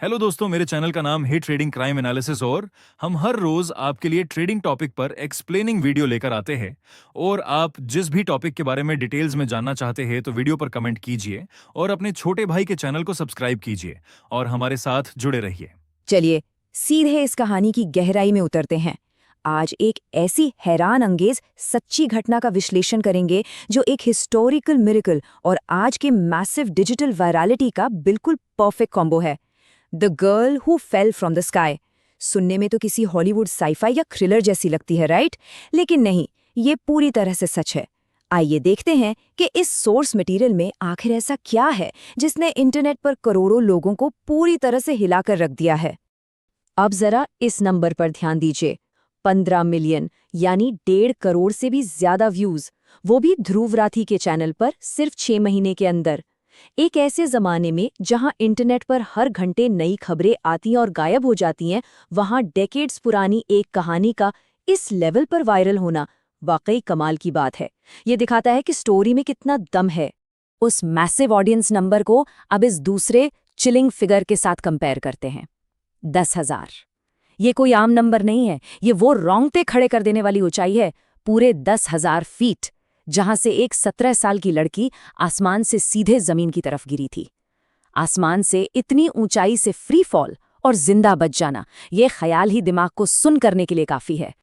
Hello दोस्तों, मेरे channel का नाम है ट्रेडिंग क्राइम एनालिसिस और हम हर रोज आपके लिए ट्रेडिंग टॉपिक पर एक्सप्लेनिंग वीडियो लेकर आते हैं। और आप जिस भी टॉपिक के बारे में डिटेल्स में जानना चाहते हैं तो वीडियो पर कमेंट कीजिए और अपने छोटे भाई के चैनल को सब्सक्राइब कीजिए और हमारे साथ जुड़े रहिए। चलिए सीधे इस कहानी की गहराई में उतरते हैं। आज एक ऐसी हैरान अंगेज सच्ची घटना का विश्लेषण करेंगे जो एक हिस्टोरिकल मिरेकल और आज के मैसिव डिजिटल वायरलिटी का बिल्कुल परफेक्ट कॉम्बो है। The girl who fell from the sky. सुनने में तो किसी हॉलीवुड साइफाई या थ्रिलर जैसी लगती है, राइट? लेकिन नहीं, ये पूरी तरह से सच है। आइए देखते हैं कि इस सोर्स मटेरियल में आखिर ऐसा क्या है जिसने इंटरनेट पर करोड़ों लोगों को पूरी तरह से हिलाकर रख दिया है। अब जरा इस नंबर पर ध्यान दीजिए। 15 मिलियन यानी 1.5 करोड़ से भी ज्यादा व्यूज, वो भी ध्रुव राठी के चैनल पर सिर्फ 6 महीने के अंदर। एक ऐसे जमाने में जहां इंटरनेट पर हर घंटे नई खबरें आती और गायब हो जाती हैं, वहां डेकेड्स पुरानी एक कहानी का इस लेवल पर वायरल होना वाकई कमाल की बात है। ये दिखाता है कि स्टोरी में कितना दम है। उस मैसिव ऑडियंस नंबर को अब इस दूसरे चिलिंग फिगर के साथ कंपेयर करते हैं। 10,000। ये कोई आम नंबर नहीं है, ये वो रोंगटे खड़े कर देने वाली ऊंचाई है। पूरे 10,000 फीट, जहां से एक 17 साल की लड़की आसमान से सीधे जमीन की तरफ गिरी थी। आसमान से इतनी ऊंचाई से फ्री फॉल और जिंदा बच जाना, ये ख्याल ही दिमाग को सुन करने के लिए काफी है।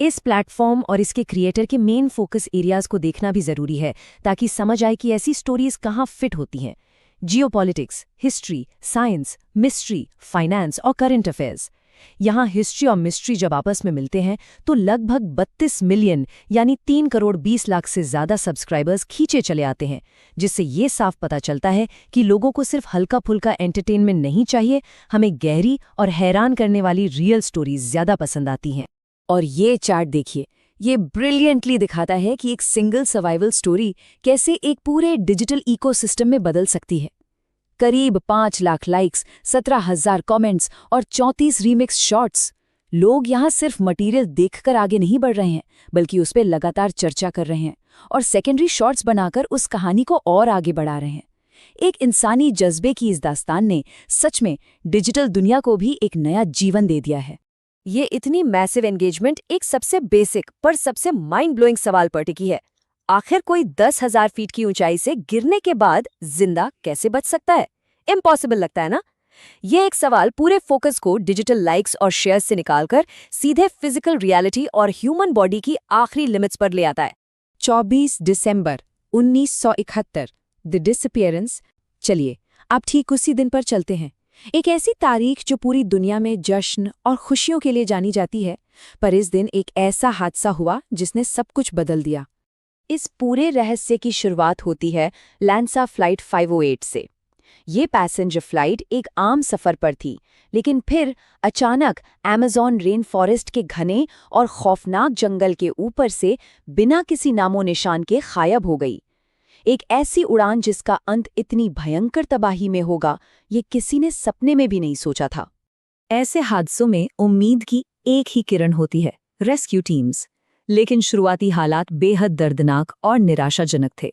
इस प्लेटफॉर्म और इसके क्रिएटर के मेन फोकस एरियाज को देखना भी जरूरी है ताकि समझ आए कि ऐसी स्टोरीज कहाँ फिट होती हैं। Geopolitics, history, science, mystery, finance और करंट अफेयर्स। यहाँ हिस्ट्री और मिस्ट्री जब आपस में मिलते हैं तो लगभग 32 मिलियन यानी 3 करोड़ 20 लाख से ज्यादा सब्सक्राइबर्स खींचे चले आते हैं, जिससे ये साफ पता चलता है कि लोगों को सिर्फ हल्का फुल्का एंटरटेनमेंट नहीं चाहिए, हमें गहरी और हैरान करने वाली रियल स्टोरीज ज्यादा पसंद आती हैं। और ये चार्ट देखिए, ये ब्रिलियंटली दिखाता है कि एक सिंगल सर्वाइवल स्टोरी कैसे एक पूरे डिजिटल इकोसिस्टम में बदल सकती है। करीब 5 लाख लाइक्स, 17,000 कमेंट्स और 34 रीमिक्स शॉट्स। लोग यहाँ सिर्फ मटेरियल देखकर आगे नहीं बढ़ रहे हैं, बल्कि उस पर लगातार चर्चा कर रहे हैं और सेकेंडरी शॉट्स बनाकर उस कहानी को और आगे बढ़ा रहे हैं। एक इंसानी जज्बे की इस दास्तान ने सच में डिजिटल दुनिया को भी एक नया जीवन दे दिया है। ये इतनी मैसिव एंगेजमेंट एक सबसे बेसिक पर सबसे माइंड ब्लोइंग सवाल पर टिकी है। आखिर कोई 10,000 फीट की ऊंचाई से गिरने के बाद जिंदा कैसे बच सकता है? इम्पॉसिबल लगता है ना? ये एक सवाल पूरे फोकस को डिजिटल लाइक्स और शेयर्स से निकालकर सीधे फिजिकल रियलिटी और ह्यूमन बॉडी की आखिरी लिमिट्स पर ले आता है। 24 दिसंबर 1971, द डिसअपीयरेंस। चलिए अब ठीक उसी दिन पर चलते हैं। एक ऐसी तारीख जो पूरी दुनिया में जश्न और खुशियों के लिए जानी जाती है, पर इस दिन एक ऐसा हादसा हुआ जिसने सब कुछ बदल दिया। इस पूरे रहस्य की शुरुआत होती है लैंसा फ्लाइट 508 से। ये पैसेंजर फ्लाइट एक आम सफर पर थी, लेकिन फिर अचानक अमेज़न रेन फॉरेस्ट के घने और खौफनाक जंगल के ऊपर से बिना किसी नामो निशान के गायब हो गई। एक ऐसी उड़ान जिसका अंत इतनी भयंकर तबाही में होगा, ये किसी ने सपने में भी नहीं सोचा था। ऐसे हादसों में उम्मीद की एक ही किरण होती है, रेस्क्यू टीम्स। लेकिन शुरुआती हालात बेहद दर्दनाक और निराशाजनक थे।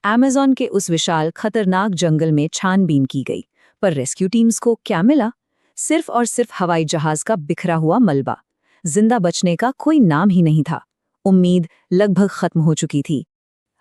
अमेज़न के उस विशाल खतरनाक जंगल में छानबीन की गई, पर रेस्क्यू टीम्स को क्या मिला? सिर्फ और सिर्फ हवाई जहाज का बिखरा हुआ मलबा। जिंदा बचने का कोई नाम ही नहीं था। उम्मीद लगभग खत्म हो चुकी थी।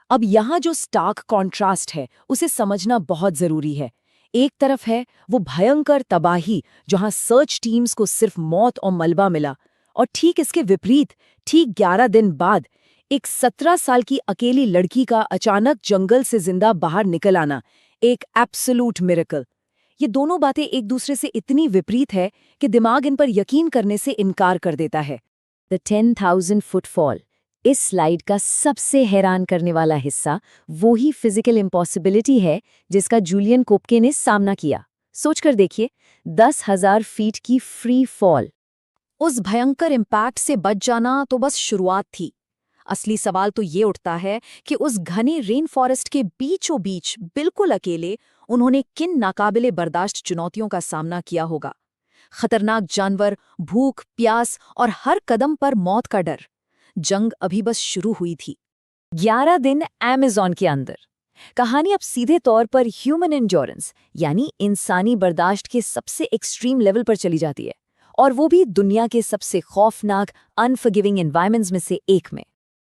अब यहाँ जो स्टार्क कॉन्ट्रास्ट है, उसे समझना बहुत जरूरी है। एक तरफ है वो भयंकर तबाही जहां सर्च टीम्स को सिर्फ मौत और मलबा मिला, और ठीक इसके विपरीत ठीक 11 दिन बाद एक 17 साल की अकेली लड़की का अचानक जंगल से जिंदा बाहर निकल आना, एक एब्सोल्यूट मिरेकल। ये दोनों बातें एक दूसरे से इतनी विपरीत है कि दिमाग इन पर यकीन करने से इनकार कर देता है। The 10,000 foot fall. इस स्लाइड का सबसे हैरान करने वाला हिस्सा वो ही फिजिकल इम्पॉसिबिलिटी है जिसका जूलियन कोपके ने सामना किया। सोचकर देखिए, 10,000 फीट की फ्री फॉल। उस भयंकर इम्पैक्ट से बच जाना तो बस शुरुआत थी। असली सवाल तो ये उठता है कि उस घने रेन फॉरेस्ट के बीचों बीच बिल्कुल अकेले उन्होंने किन नाकाबिले बर्दाश्त चुनौतियों का सामना किया होगा। खतरनाक जानवर, भूख, प्यास और हर कदम पर मौत का डर। जंग अभी बस शुरू हुई थी। 11 दिन अमेज़न के अंदर। कहानी अब सीधे तौर पर ह्यूमन एंड्योरेंस यानी इंसानी बर्दाश्त के सबसे एक्सट्रीम लेवल पर चली जाती है, और वो भी दुनिया के सबसे खौफनाक अनफॉरगिविंग एनवायरनमेंट्स में से एक में।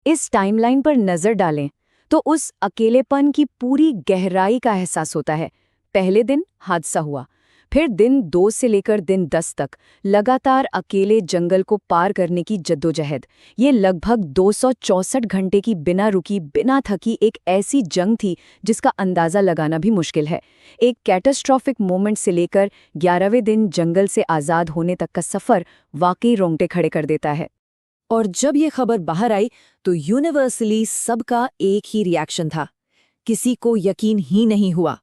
इस टाइमलाइन पर नजर डालें तो उस अकेलेपन की पूरी गहराई का एहसास होता है। पहले दिन हादसा हुआ, फिर दिन 2 से लेकर दिन 10 तक लगातार अकेले जंगल को पार करने की जद्दोजहद। ये लगभग 264 घंटे की बिना रुकी बिना थकी एक ऐसी जंग थी जिसका अंदाज़ा लगाना भी मुश्किल है। एक कैटास्ट्रॉफिक मोमेंट से लेकर 11वें दिन जंगल से आज़ाद होने तक का सफ़र वाकई रोंगटे खड़े कर देता है। और जब ये खबर बाहर आई तो यूनिवर्सली सबका एक ही रिएक्शन था। किसी को यकीन ही नहीं हुआ।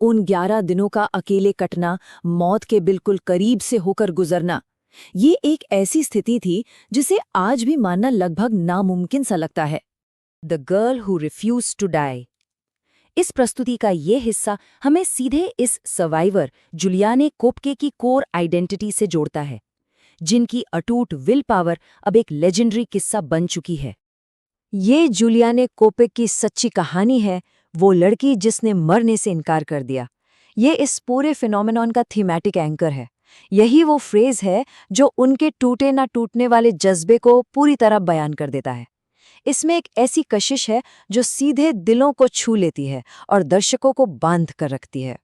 उन 11 दिनों का अकेले कटना, मौत के बिल्कुल करीब से होकर गुजरना, ये एक ऐसी स्थिति थी जिसे आज भी मानना लगभग नामुमकिन सा लगता है। The girl who refused to die. इस प्रस्तुति का ये हिस्सा हमें सीधे इस सर्वाइवर जुलियाने कोप्के की कोर आइडेंटिटी से जोड़ता है, जिनकी अटूट विल पावर अब एक लेजेंडरी किस्सा बन चुकी है। ये जुलियाने कोपेक की सच्ची कहानी है, वो लड़की जिसने मरने से इनकार कर दिया। ये इस पूरे फिनोमेनॉन का थीमैटिक एंकर है। यही वो फ्रेज है जो उनके टूटे ना टूटने वाले जज्बे को पूरी तरह बयान कर देता है। इसमें एक ऐसी कशिश है जो सीधे दिलों को छू लेती है और दर्शकों को बांध कर रखती है।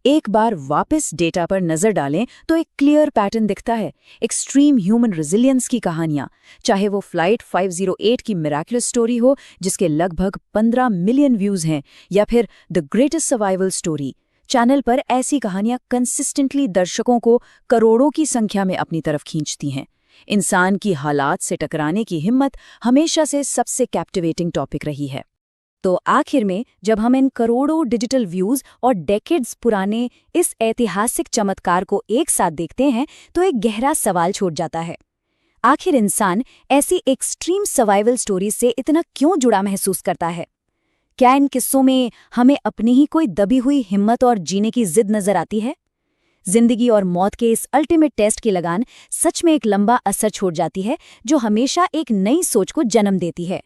एक बार वापस डेटा पर नजर डालें तो एक क्लियर पैटर्न दिखता है। एक्सट्रीम ह्यूमन रेजिलियंस की कहानियां, चाहे वो फ्लाइट 508 की मिरेकुलस स्टोरी हो जिसके लगभग 15 मिलियन व्यूज हैं, या फिर the greatest survival story, channel पर ऐसी कहानियां कंसिस्टेंटली दर्शकों को करोड़ों की संख्या में अपनी तरफ खींचती हैं। इंसान की हालात से टकराने की हिम्मत हमेशा से सबसे कैप्टिवेटिंग टॉपिक रही है। तो आखिर में जब हम इन करोड़ों डिजिटल व्यूज और डेकेड्स पुराने इस ऐतिहासिक चमत्कार को एक साथ देखते हैं तो एक गहरा सवाल छूट जाता है। आखिर इंसान ऐसी एक्सट्रीम सर्वाइवल स्टोरी से इतना क्यों जुड़ा महसूस करता है? क्या इन किस्सों में हमें अपनी ही कोई दबी हुई हिम्मत और जीने की जिद नजर आती है? जिंदगी और मौत के इस अल्टीमेट टेस्ट की लगान सच में एक लंबा असर छोड़ जाती है जो हमेशा एक नई सोच को जन्म देती है।